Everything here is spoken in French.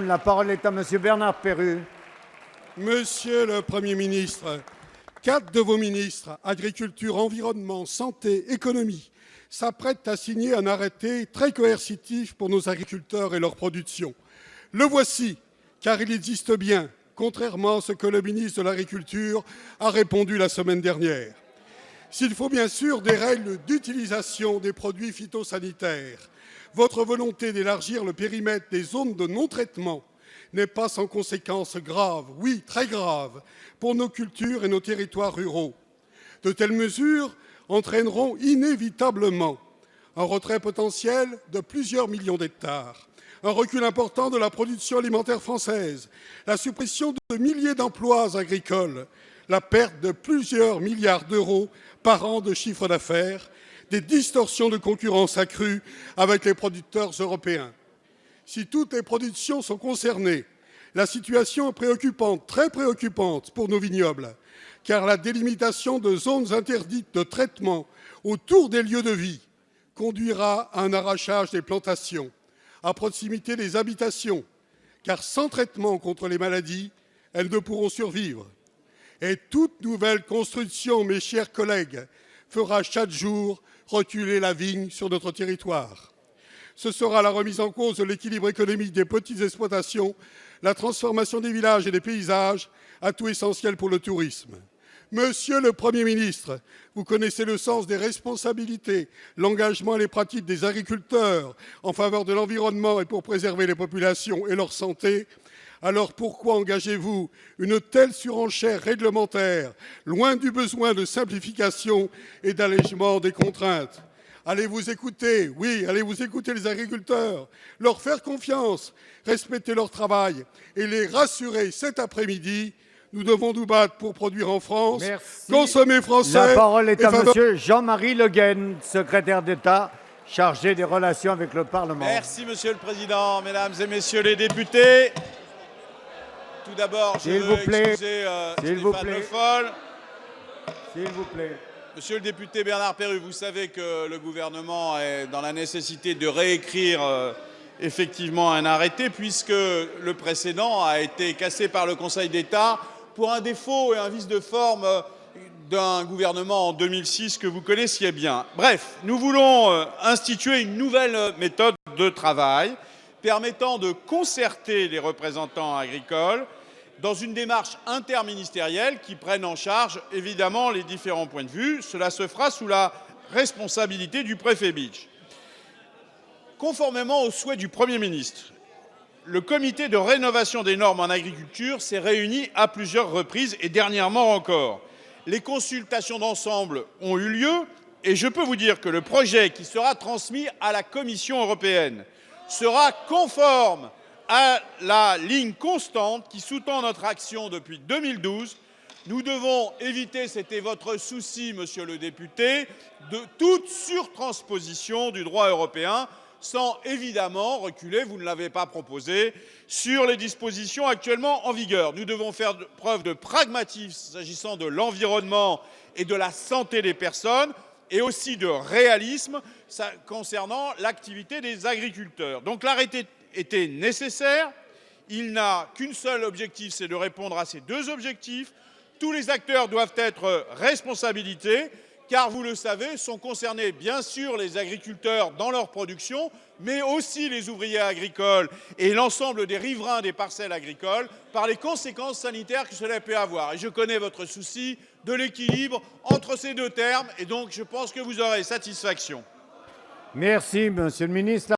Madame. La parole est à Monsieur Bernard Perrut. Monsieur le Premier ministre, 4 de vos ministres, agriculture, environnement, santé, économie, s'apprêtent à signer un arrêté très coercitif pour nos agriculteurs et leur production. Le voici, car il existe bien, contrairement à ce que le ministre de l'Agriculture a répondu la semaine dernière. S'il faut bien sûr des règles d'utilisation des produits phytosanitaires, votre volonté d'élargir le périmètre des zones de non-traitement n'est pas sans conséquences graves, oui, très graves, pour nos cultures et nos territoires ruraux. De telles mesures entraîneront inévitablement un retrait potentiel de plusieurs millions d'hectares, un recul important de la production alimentaire française, la suppression de milliers d'emplois agricoles, la perte de plusieurs milliards d'euros par an de chiffre d'affaires, des distorsions de concurrence accrues avec les producteurs européens. Si toutes les productions sont concernées, la situation est préoccupante, très préoccupante pour nos vignobles, car la délimitation de zones interdites de traitement autour des lieux de vie conduira à un arrachage des plantations, à proximité des habitations, car sans traitement contre les maladies, elles ne pourront survivre. Et toute nouvelle construction, mes chers collègues, fera chaque jour reculer la vigne sur notre territoire. Ce sera la remise en cause de l'équilibre économique des petites exploitations, la transformation des villages et des paysages, atout essentiel pour le tourisme. Monsieur le Premier ministre, vous connaissez le sens des responsabilités, l'engagement et les pratiques des agriculteurs en faveur de l'environnement et pour préserver les populations et leur santé. Alors pourquoi engagez-vous une telle surenchère réglementaire, loin du besoin de simplification et d'allègement des contraintes? Allez-vous écouter, oui, allez-vous écouter les agriculteurs, leur faire confiance, respecter leur travail et les rassurer cet après-midi. Nous devons nous battre pour produire en France, consommer français. La parole est à Monsieur Jean-Marie Le Guen, secrétaire d'État chargé des relations avec le Parlement. Merci Monsieur le Président, Mesdames et Messieurs les députés. Tout d'abord, je veux excuser Stéphane Le Foll. S'il vous plaît. Monsieur le député Bernard Perrut, vous savez que le gouvernement est dans la nécessité de réécrire effectivement un arrêté puisque le précédent a été cassé par le Conseil d'État pour un défaut et un vice de forme d'un gouvernement en 2006 que vous connaissiez bien. Bref, nous voulons instituer une nouvelle méthode de travail permettant de concerter les représentants agricoles dans une démarche interministérielle qui prenne en charge évidemment les différents points de vue. Cela se fera sous la responsabilité du préfet Beach. Conformément aux souhaits du Premier ministre, le comité de rénovation des normes en agriculture s'est réuni à plusieurs reprises et dernièrement encore. Les consultations d'ensemble ont eu lieu et je peux vous dire que le projet qui sera transmis à la Commission européenne sera conforme à la ligne constante qui sous-tend notre action depuis 2012. Nous devons éviter, c'était votre souci, monsieur le député, de toute surtransposition du droit européen, sans évidemment reculer, vous ne l'avez pas proposé, sur les dispositions actuellement en vigueur. Nous devons faire preuve de pragmatisme s'agissant de l'environnement et de la santé des personnes, et aussi de réalisme concernant l'activité des agriculteurs. Donc l'arrêté était nécessaire. Il n'a qu'un seul objectif, c'est de répondre à ces deux objectifs. Tous les acteurs doivent être responsabilisés, car vous le savez, sont concernés bien sûr les agriculteurs dans leur production, mais aussi les ouvriers agricoles et l'ensemble des riverains des parcelles agricoles par les conséquences sanitaires que cela peut avoir. Et je connais votre souci de l'équilibre entre ces deux termes, et donc je pense que vous aurez satisfaction. Merci, Monsieur le Ministre.